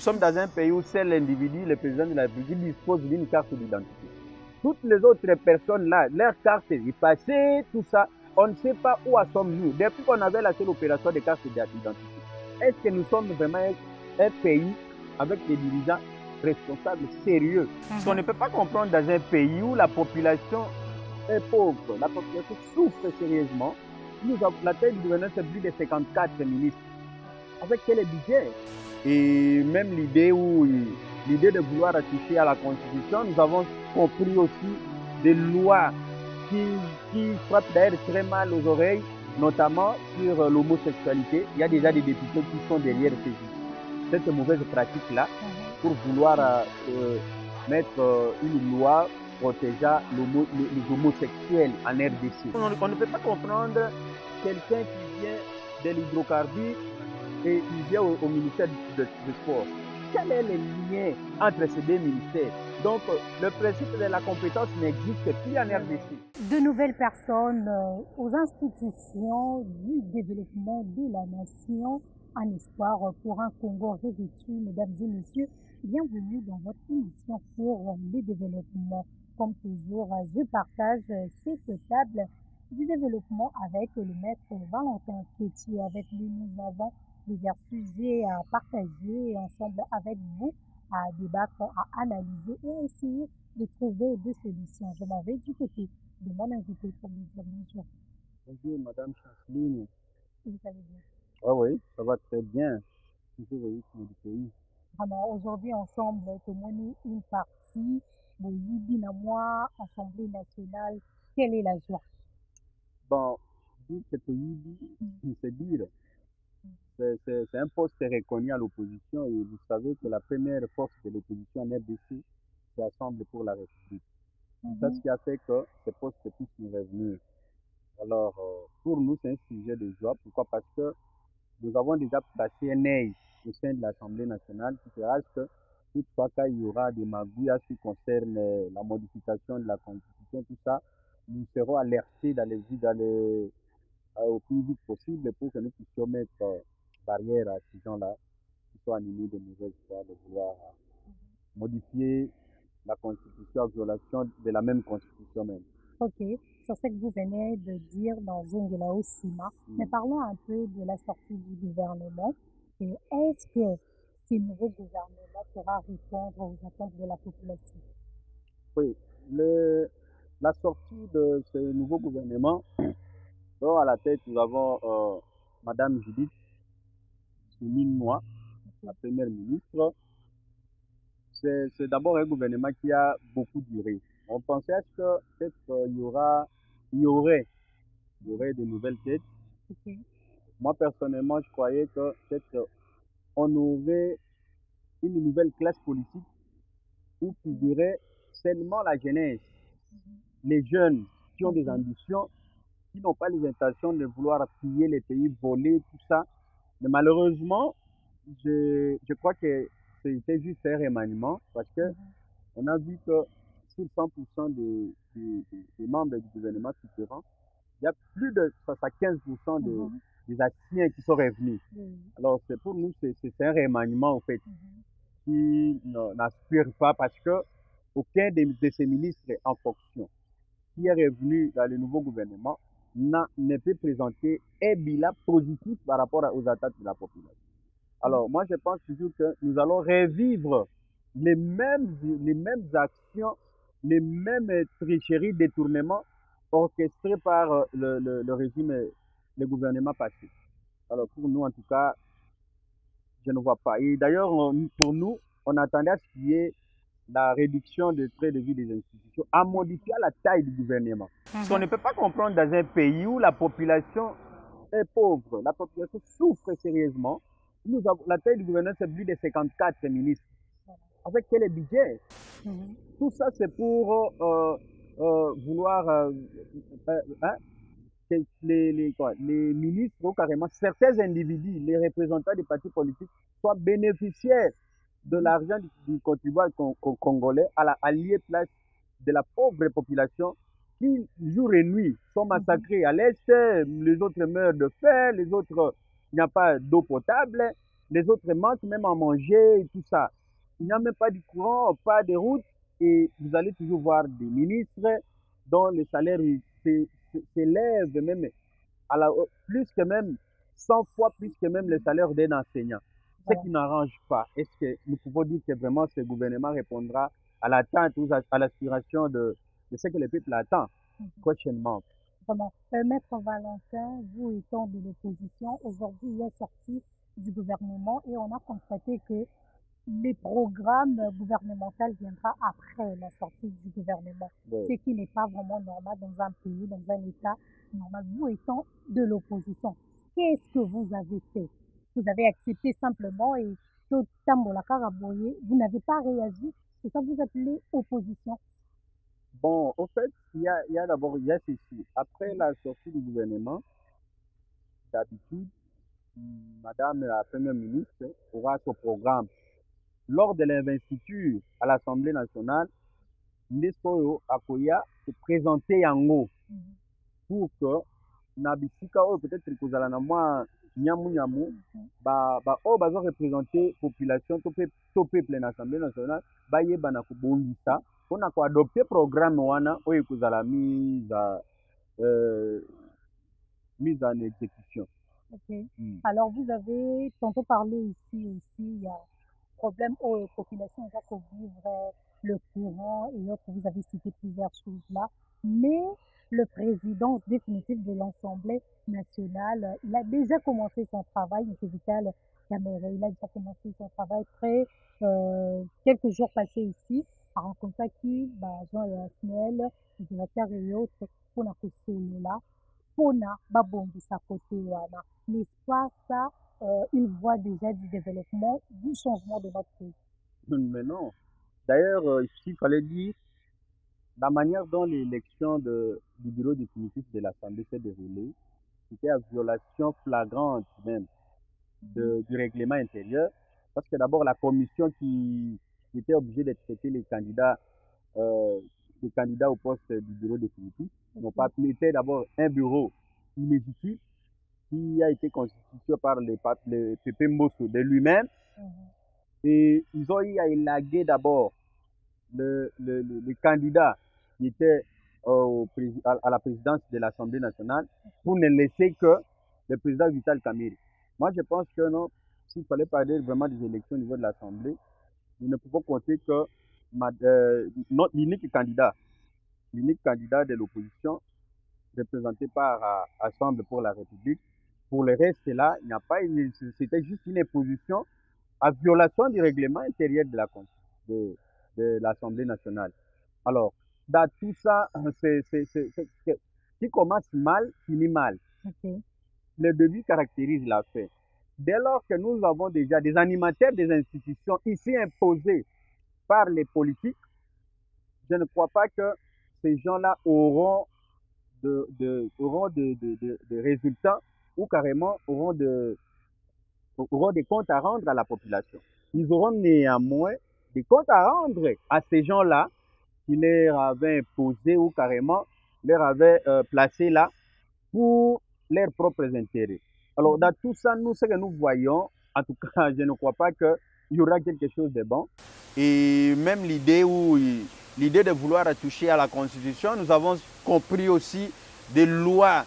Nous sommes dans un pays où seul l'individu, le président de la République, dispose d'une carte d'identité. Toutes les autres personnes-là, leur carte est passée, tout ça, on ne sait pas où sommes-nous. Depuis qu'on avait la seule opération de carte d'identité, est-ce que nous sommes vraiment un pays avec des dirigeants responsables, sérieux? Parce qu'on ne peut pas comprendre dans un pays où la population est pauvre, la population souffre sérieusement. La taille du gouvernement, c'est plus de 54 ministres. Avec quel budget? Et même l'idée de vouloir toucher à la Constitution, nous avons compris aussi des lois qui frappent d'ailleurs très mal aux oreilles, notamment sur l'homosexualité. Il y a déjà des députés qui sont derrière cette mauvaise pratique-là pour vouloir mettre une loi protégeant les homosexuels en RDC. On ne peut pas comprendre quelqu'un qui vient de l'hydrocarbure et il vient au ministère du sport. Quel est le lien entre ces deux ministères? Donc, le principe de la compétence n'existe plus en RDC. De nouvelles personnes aux institutions du développement de la nation, un espoir pour un Congo revêtu. Mesdames et messieurs, bienvenue dans votre émission pour le développement. Comme toujours, je partage cette table du développement avec le maître Valentin Kétier. Avec lui, nous avons plusieurs sujets à partager ensemble avec vous, à débattre, à analyser et essayer de trouver des solutions. Je m'en vais du côté de mon invité pour lui dire bonjour. Bonjour, Madame Chanceline. Vous allez bien? Ah oui, ça va très bien. Toujours au rythme du pays. Vraiment, aujourd'hui, ensemble, témoigner une partie de Yibinamois, Assemblée nationale. Quelle est la joie? Bon, dire que Yibi, c'est dire. C'est un poste reconnu à l'opposition et vous savez que la première force de l'opposition en RDC, c'est Assemblée pour la République. C'est ce qui a fait que ce poste puisse nous revenir. Alors, pour nous, c'est un sujet de joie. Pourquoi? Parce que nous avons déjà placé un œil au sein de l'Assemblée nationale qui fera que toutefois qu'il y aura des magouilles qui concernent la modification de la Constitution, tout ça, nous serons alertés au plus vite possible pour que nous puissions mettre barrière à ces gens-là qui sont animés de mauvaises foi, de vouloir modifier la Constitution en violation de la même Constitution même. Ok, sur ce que vous venez de dire dans Zongela Osima, mais parlons un peu de la sortie du gouvernement. Et est-ce que ce nouveau gouvernement pourra répondre aux attentes de la population? Oui, la sortie de ce nouveau gouvernement, dont à la tête nous avons Madame Judith Suminwa, la première ministre. C'est d'abord un gouvernement qui a beaucoup duré. On pensait à ce que peut-être il y aurait de nouvelles têtes. Ok. Moi, personnellement, je croyais que peut-être on aurait une nouvelle classe politique où figurait seulement la jeunesse, les jeunes qui ont des ambitions, qui n'ont pas les intentions de vouloir piller les pays, voler, tout ça. Mais malheureusement, je crois que c'était juste un remaniement parce que on a vu que sur 100% des membres du gouvernement différents, il y a plus de 75% des anciens qui sont revenus. Alors, c'est pour nous, c'est un remaniement, en fait, qui n'aspire pas parce que aucun de ces ministres en fonction qui est revenu dans le nouveau gouvernement ne peut présenter un bilan positif par rapport aux attentes de la population. Alors, moi, je pense toujours que nous allons revivre les mêmes actions, les mêmes tricheries, détournements orchestrés par le régime, le gouvernement passé. Alors, pour nous, en tout cas, je ne vois pas. Et d'ailleurs, pour nous, on attendait à ce qu'il y ait la réduction des traits de vie des institutions en modifiant la taille du gouvernement. Parce qu'on ne peut pas comprendre dans un pays où la population est pauvre, la population souffre sérieusement. La taille du gouvernement, c'est plus de 54 ministres. Avec quel budget? Tout ça, c'est pour vouloir que les ministres ou carrément certains individus, les représentants des partis politiques, soient bénéficiaires de l'argent du contribuable congolais à lier place de la pauvre population qui, jour et nuit, sont massacrés à l'est, les autres meurent de faim, les autres, il n'y a pas d'eau potable. Les autres manquent même à manger et tout ça. Il n'y a même pas de courant, pas de route, et vous allez toujours voir des ministres dont le salaire s'élève même à plus que même 100 fois plus que même le salaire d'un enseignant. Ce Voilà. qui n'arrange pas. Est-ce que nous pouvons dire que vraiment ce gouvernement répondra à l'attente ou à l'aspiration de ce que le peuple attend Mhm. prochainement? Vraiment. Maître Valentin, vous étant de l'opposition, aujourd'hui, il est sorti du gouvernement et on a constaté que les programmes gouvernementaux viendra après la sortie du gouvernement, Oui. ce qui n'est pas vraiment normal dans un pays, dans un État normal. Vous étant de l'opposition, qu'est-ce que vous avez fait? Vous avez accepté simplement et tout Tambola Karaboye, vous n'avez pas réagi. C'est ça que vous appelez opposition. Bon, au fait, il y a d'abord, il y a ceci. Après la sortie du gouvernement, d'habitude, Madame la Première ministre aura son programme. Lors de l'investiture à l'Assemblée nationale, Nestor Akoya se présentait en haut Mhm. pour que na bisika oyo peut-être kozala na mwa nyamu nyamu Mhm. ba oyo bazo représenter population to peuple na Assemblée nationale bayeba na kobongisa mpona koadopte programme wana oyo ekozala euh, mise en exécution. Ok. Mm. Alors, vous avez tantôt parlé ici aussi, il y a problème aux populations déjà pour vivre le courant et autres. Vous avez cité plusieurs choses là. Mais le président définitif de l'Assemblée nationale, il a déjà commencé son travail, M. Vital Kamerhe, il a déjà commencé son travail très, quelques jours passés ici, à rencontrer qui, bah, Jean et Asnel, le directeur et autres, pour la là mpona babongisa côté wana. N'est-ce pas ça, une voie déjà du développement, du changement de notre pays? Mais non. D'ailleurs, s'il fallait dire, la manière dont l'élection du bureau définitif de l'Assemblée s'est déroulée, c'était à violation flagrante même Mhm. du règlement intérieur, parce que d'abord la commission qui était obligée de traiter euh, les candidats au poste du bureau définitif n'ont pas Ok. était d'abord un bureau illégitime qui a été constitué par le Pépé Mbosso de lui-même, Mhm. et ils ont eu à élaguer d'abord le candidat qui était à la présidence de l'Assemblée nationale pour ne laisser que le président Vital Kamerhe. Moi, je pense que non, s'il fallait parler vraiment des élections au niveau de l'Assemblée, nous ne pouvons compter que l'unique candidat de l'opposition représenté par Assemble pour la République. Pour le reste, là, il n'y a pas c'était juste une opposition à violation du règlement intérieur de, de l'Assemblée nationale. Alors, dans tout ça, qui commence mal, finit mal. Ok. Le début caractérise la fin. Dès lors que nous avons déjà des animateurs des institutions ici imposés par les politiques, je ne crois pas que ces gens-là auront de résultats ou carrément auront des comptes à rendre à la population. Ils auront néanmoins des comptes à rendre à ces gens-là qui leur avaient imposé ou carrément leur avaient placé là pour leurs propres intérêts. Alors, Mhm. dans tout ça, nous, ce que nous voyons, en tout cas, je ne crois pas qu'il y aura quelque chose de bon. Et même l'idée de vouloir toucher à la Constitution, nous avons compris aussi des lois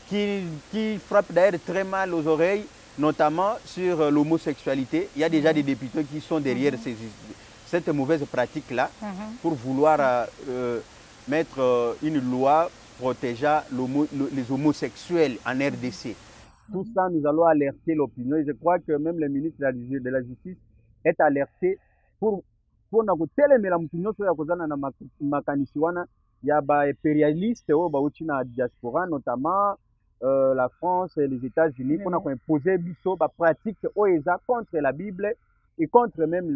qui frappent d'ailleurs très mal aux oreilles, notamment sur l'homosexualité. Il y a déjà des Mhm. députés qui sont derrière Mhm. cette mauvaise pratique-là Mhm. pour vouloir mettre une loi protégeant les homosexuels en Mhm. RDC. Tout Mhm. ça, nous allons alerter l'opinion. Et je crois que même le ministre de la Justice est alerté pour mpona kotelemela motu nyonso ya kozala na makanisi wana ya baimpérialiste oyo bauti na diaspora, notamment la France et les États-Unis, mpona Mhm. koimpose biso bapratique oyo eza contre la Bible et contre même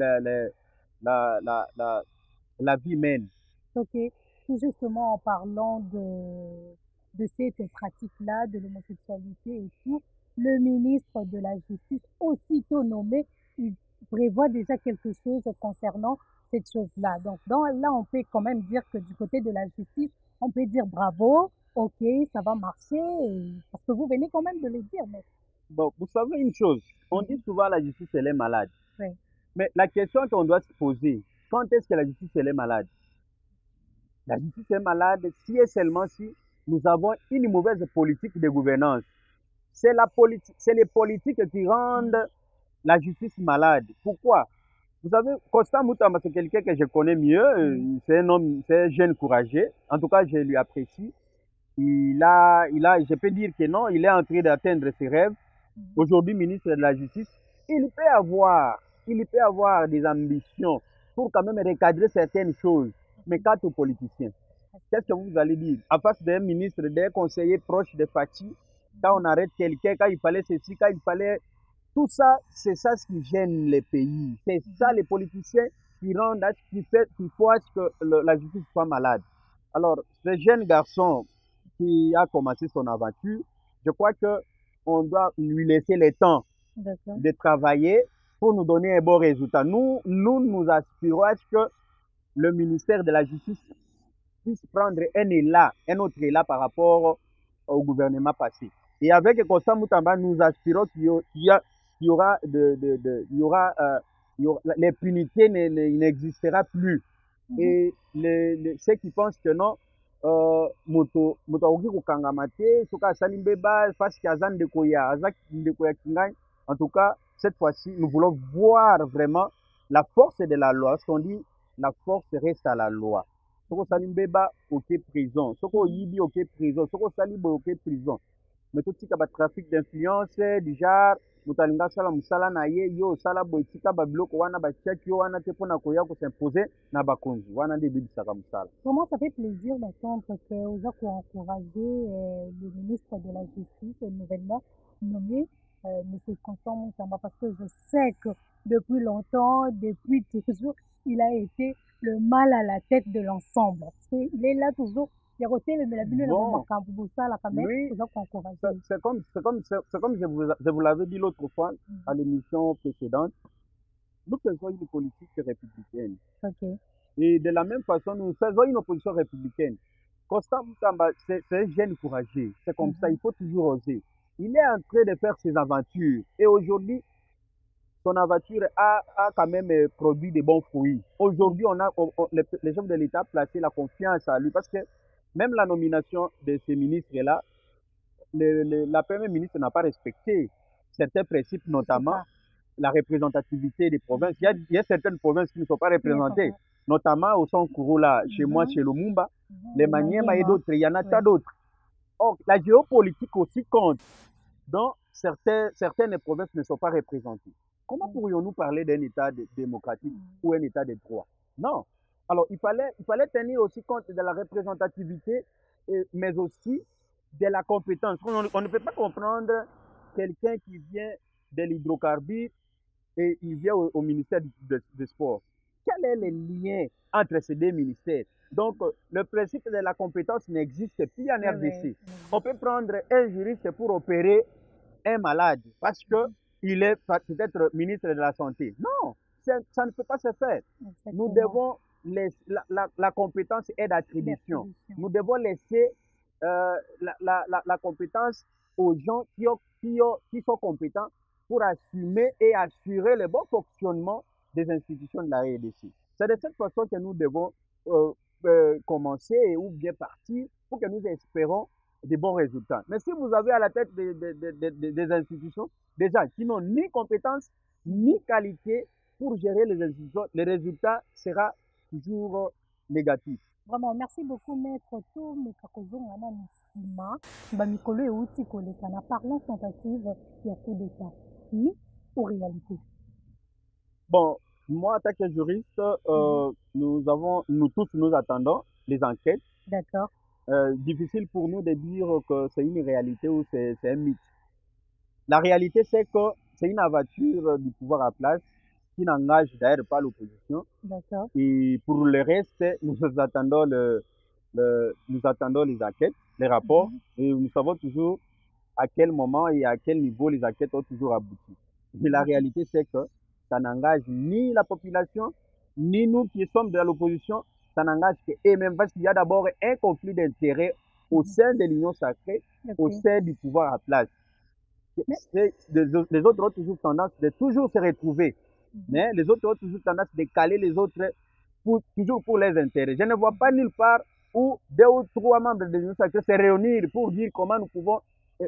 la vie humaine. Ok. Tout justement en parlant de cette pratique-là, de l'homosexualité et tout, le ministre de la Justice, aussitôt nommé, il prévoit déjà quelque chose concernant cette chose-là. Donc, là, on peut quand même dire que du côté de la justice, on peut dire bravo, ok, ça va marcher, parce que vous venez quand même de le dire, mais. Bon, vous savez une chose, on dit souvent la justice, elle est malade. Oui. Mais la question qu'on doit se poser, quand est-ce que la justice, elle est malade? La justice est malade si et seulement si nous avons une mauvaise politique de gouvernance. C'est la politique, c'est les politiques qui rendent la justice malade. Pourquoi? Vous savez, Constant Moutamba, c'est quelqu'un que je connais mieux. C'est un homme, c'est un jeune courageux. En tout cas, je lui apprécie. Je peux dire que non, il est en train d'atteindre ses rêves. Aujourd'hui, ministre de la Justice, il peut avoir, il peut avoir des ambitions pour quand même recadrer certaines choses. Mais quant aux politiciens, qu'est-ce que vous allez dire? En face d'un ministre, d'un conseiller proche de Fatih, quand on arrête quelqu'un, quand il fallait ceci, quand il fallait... Tout ça, c'est ça ce qui gêne les pays. C'est ça les politiciens qui rendent, qui font à ce que la justice soit malade. Alors, ce jeune garçon qui a commencé son aventure, je crois que on doit lui laisser le temps de travailler pour nous donner un bon résultat. Nous aspirons à ce que le ministère de la Justice puisse prendre un élan, un autre élan par rapport au gouvernement passé. Et avec Constant Moutamba, nous aspirons qu'il y aura, l'impunité n'existera plus. Et ceux qui pensent que non, moto akoki kokangama te soki asali mbeba fasi aza ndeko ya kingai. En tout cas, cette fois-ci, nous voulons voir vraiment la force de la loi. Ce qu'on dit, la force reste à la loi. Soki osali mbeba oke prison, soki oyibi oke prison, soki osali boye oke prison. Mais totika batrafic d'influence du genre moto alingi asala mosala na ye yo osala boye tika babiloko wana batiaki yo wana te mpona koya kosimpose na bakonzi wana nde ebebisaka mosala. Vraiment, ça fait plaisir d'entendre que vous avez encouragé le ministre de la Justice nouvellement nommé, M. Constant Moutamba, parce que je sais que depuis longtemps, depuis toujours, il a été le mal à la tête de l'ensemble. Parce qu'il est là toujours. Il a roté le mélabine dans mon camp pour ça, la caméra, vous avez encouragé. C'est comme je vous l'avais dit l'autre fois à l'émission précédente, nous faisons une politique républicaine. Ok. Et de la même façon, nous faisons une opposition républicaine. Constant Moutamba, c'est un jeune courageux. C'est comme ça, il faut toujours oser. Il est en train de faire ses aventures. Et aujourd'hui, son aventure a quand même produit de bons fruits. Aujourd'hui, les chefs de l'État ont placé la confiance à lui parce que même la nomination de ces ministres-là, la première ministre n'a pas respecté certains principes, notamment la représentativité des provinces. Il y a certaines provinces qui ne sont pas représentées, notamment au Sankuru, là, chez moi, chez Lumumba, les Maniema et d'autres, il y en a tant d'autres. Or, la géopolitique aussi compte. Donc, certaines provinces ne sont pas représentées. Comment pourrions-nous parler d'un État démocratique ou un État de droit? Non. Alors, il fallait tenir aussi compte de la représentativité, mais aussi de la compétence. On ne peut pas comprendre quelqu'un qui vient de l'hydrocarbure et il vient au ministère du sport. Quel est le lien entre ces deux ministères? Donc, le principe de la compétence n'existe plus en RDC. On peut prendre un juriste pour opérer un malade parce qu'il est peut-être ministre de la Santé. Non, ça ne peut pas se faire. Nous devons la compétence est d'attribution. Nous devons laisser la compétence aux gens qui sont compétents pour assumer et assurer le bon fonctionnement des institutions de la RDC. C'est de cette façon que nous devons commencer ou bien partir pour que nous espérons de bons résultats. Mais si vous avez à la tête des institutions des gens qui n'ont ni compétence ni qualité pour gérer les institutions, le résultat sera toujours négatif. Vraiment, merci beaucoup, Maître Tour, Mekakozongana Nissima, Bamikolo et Outi Kolekana, parlons tentative, il y a coup d'État. Ni ou réalité? Bon, moi, en tant que juriste, nous tous, nous attendons les enquêtes. D'accord. Difficile pour nous de dire que c'est une réalité ou c'est un mythe. La réalité, c'est que c'est une aventure du pouvoir à place qui n'engage d'ailleurs pas l'opposition. D'accord. Et pour le reste, nous attendons les enquêtes, les rapports, et nous savons toujours à quel moment et à quel niveau les enquêtes ont toujours abouti. Mais la réalité, c'est que ça n'engage ni la population, ni nous qui sommes de l'opposition, ça n'engage que même parce qu'il y a d'abord un conflit d'intérêts au sein de l'Union sacrée, au sein du pouvoir à place. Mais, Les autres ont toujours tendance de toujours se retrouver. Mais les autres ont toujours tendance de caler les autres toujours pour les intérêts. Je ne vois pas nulle part où 2 ou 3 membres de l'Union sacrée se réunir pour dire comment nous pouvons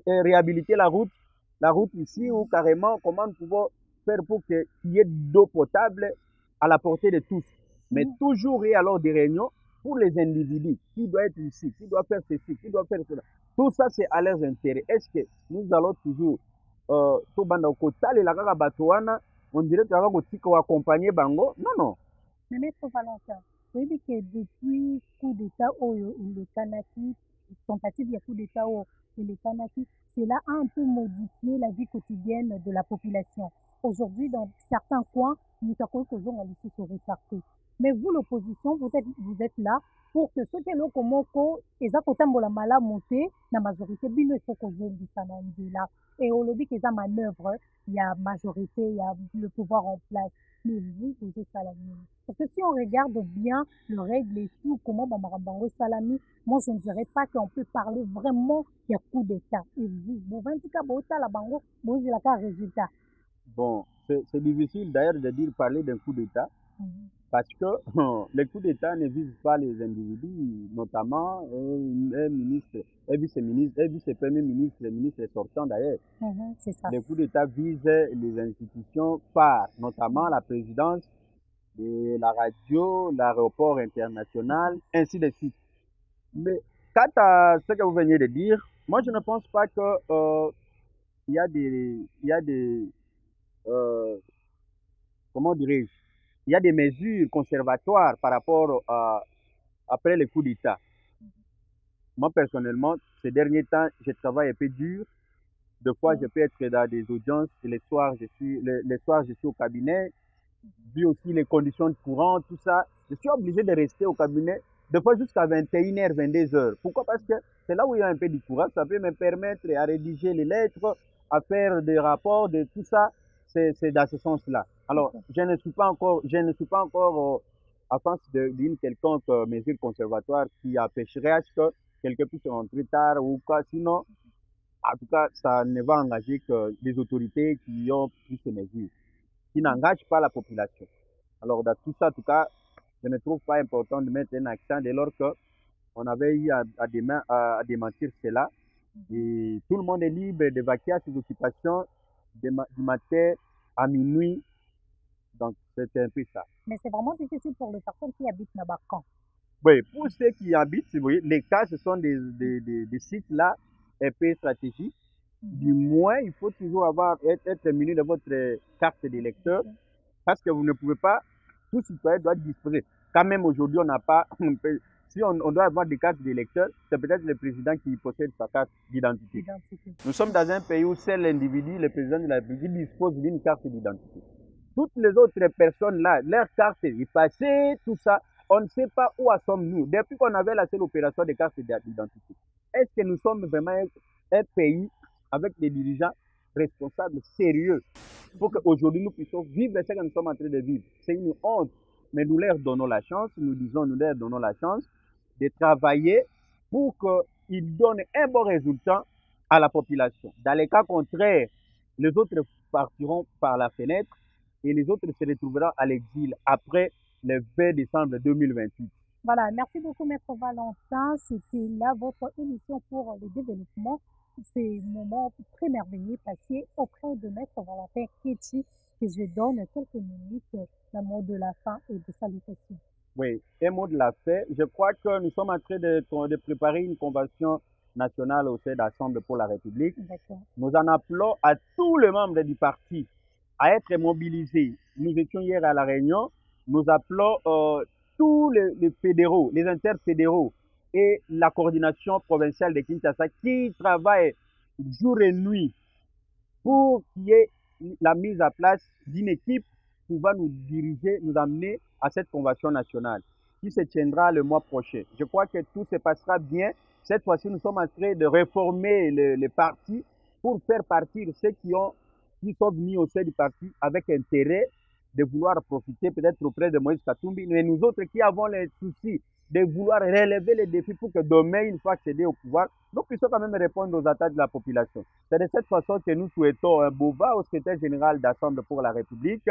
réhabiliter la route ici, ou carrément comment nous pouvons faire pour qu'il y ait d'eau potable à la portée de tous. Mais toujours il y a alors des réunions pour les individus, qui doit être ici, qui doit faire ceci, qui doit faire cela. Tout ça, c'est à leurs intérêts. Est-ce que nous allons toujours, tobanda kotalela kaka bato wana, on dirait que kotika accompagner bango? Non, non. mais Maître Valentin, oui, que depuis coup d'État, il est canaki, tentative de coup d'État, il est canaki, cela a un peu modifié la vie quotidienne de la population. Aujourd'hui, dans certains coins, nous avons laissé se répartir. Mais vous, l'opposition, vous êtes là pour que ceux qui ont komoko, eza kotambola mala monté, la majorité, bino il faut qu'on là. Et au lobby qu'ils a manœuvre, il y a majorité, il y a le pouvoir en place. Mais vous êtes salami. Parce que si on regarde bien le règle et tout, comment Bamarambango Salami, moi je ne dirais pas qu'on peut parler vraiment d'un coup d'État. Et vous, la bango, vous il a un résultat. Bon, c'est difficile d'ailleurs de dire parler d'un coup d'État, parce que les coups d'État ne visent pas les individus, notamment un ministre, un vice-ministre, un vice-premier ministre, le ministre sortant d'ailleurs. C'est ça. Les coups d'État visent les institutions phares, notamment la présidence, de la radio, l'aéroport international, ainsi de suite. Mais quant à ce que vous venez de dire, moi je ne pense pas que il y a des comment dirais-je, il y a des mesures conservatoires par rapport après les coups d'État. Moi, personnellement, ces derniers temps, je travaille un peu dur. Des fois, je peux être dans des audiences. Les soirs, je suis au cabinet. Vu aussi les conditions de courant, tout ça, je suis obligé de rester au cabinet, des fois jusqu'à 21h, 22h. Pourquoi? Parce que c'est là où il y a un peu de courant. Ça peut me permettre à rédiger les lettres, à faire des rapports, de tout ça. C'est dans ce sens-là. Alors, je ne suis pas encore à face d'une quelconque mesure conservatoire qui empêcherait à ce que quelqu'un puisse rentrer tard ou quoi. Sinon, en tout cas, ça ne va engager que les autorités qui ont pris ces mesures, qui n'engagent pas la population. Alors, dans tout ça, en tout cas, je ne trouve pas important de mettre un accent dès lors qu'on avait eu à démentir cela. Et tout le monde est libre de vaquer à ses occupations du matin à minuit. Donc, c'est un peu ça. Mais c'est vraiment difficile pour les personnes qui habitent Nabakan. Oui, pour ceux qui habitent, vous voyez, les cas, ce sont des sites là, un peu stratégiques. Du moins, il faut toujours être muni de votre carte d'électeur, parce que vous ne pouvez pas, tout citoyen doit disposer. Quand même aujourd'hui, on n'a pas, si on doit avoir des cartes d'électeurs, c'est peut-être le président qui possède sa carte d'identité. Nous sommes dans un pays où seul l'individu, le président de la République, dispose d'une carte d'identité. Toutes les autres personnes là, leur carte est passée, tout ça, on ne sait pas où sommes-nous. Depuis qu'on avait la seule opération de carte d'identité, est-ce que nous sommes vraiment un pays avec des dirigeants responsables, sérieux, pour qu'aujourd'hui nous puissions vivre ce que nous sommes en train de vivre? C'est une honte, mais nous leur donnons la chance, nous leur donnons la chance de travailler pour qu'ils donnent un bon résultat à la population. Dans les cas contraires, les autres partiront par la fenêtre et les autres se retrouveront à l'exil après le 20 décembre 2028. Voilà, merci beaucoup Maître Valentin. C'était là votre émission pour le développement. C'est un moment très merveilleux passé auprès de Maître Valentin Ketchi, que je donne quelques minutes, le mot de la fin et de salutation. Oui, un mot de la fin. Je crois que nous sommes en train de préparer une convention nationale au sein d'Assemblée pour la République. Nous en appelons à tous les membres du parti à être mobilisés. Nous étions hier à La Réunion. Nous appelons tous les fédéraux, les interfédéraux et la coordination provinciale de Kinshasa qui travaillent jour et nuit pour qu'il y ait la mise à place d'une équipe pouvant nous diriger, nous amener à cette convention nationale qui se tiendra le mois prochain. Je crois que tout se passera bien. Cette fois-ci, nous sommes en train de réformer les partis pour faire partir ceux qui sont venus au sein du parti avec intérêt de vouloir profiter peut-être auprès de Moïse Katumbi, mais nous autres qui avons les soucis de vouloir relever les défis pour que demain, une fois accédé au pouvoir, nous puissions quand même répondre aux attentes de la population. C'est de cette façon que nous souhaitons un beau va au secrétaire général d'Assemblée pour la République.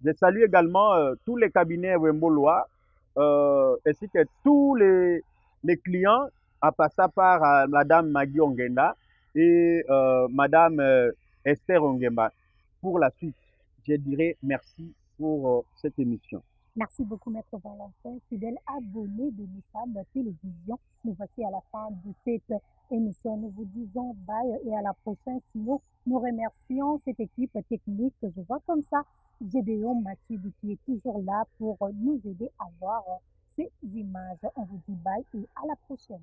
Je salue également tous les cabinets Wembolois, ainsi que tous les clients, en passant par Madame Magui Ongenda et Madame Esther Ongemba. Pour la suite, je dirais merci pour cette émission. Merci beaucoup, Maître Valentin, fidèle abonné de Nissab Télévision. Nous voici à la fin de cette émission. Nous vous disons bye et à la prochaine. Sinon, nous remercions cette équipe technique que je vois comme ça, Gédéon Mathieu, qui est toujours là pour nous aider à voir ces images. On vous dit bye et à la prochaine.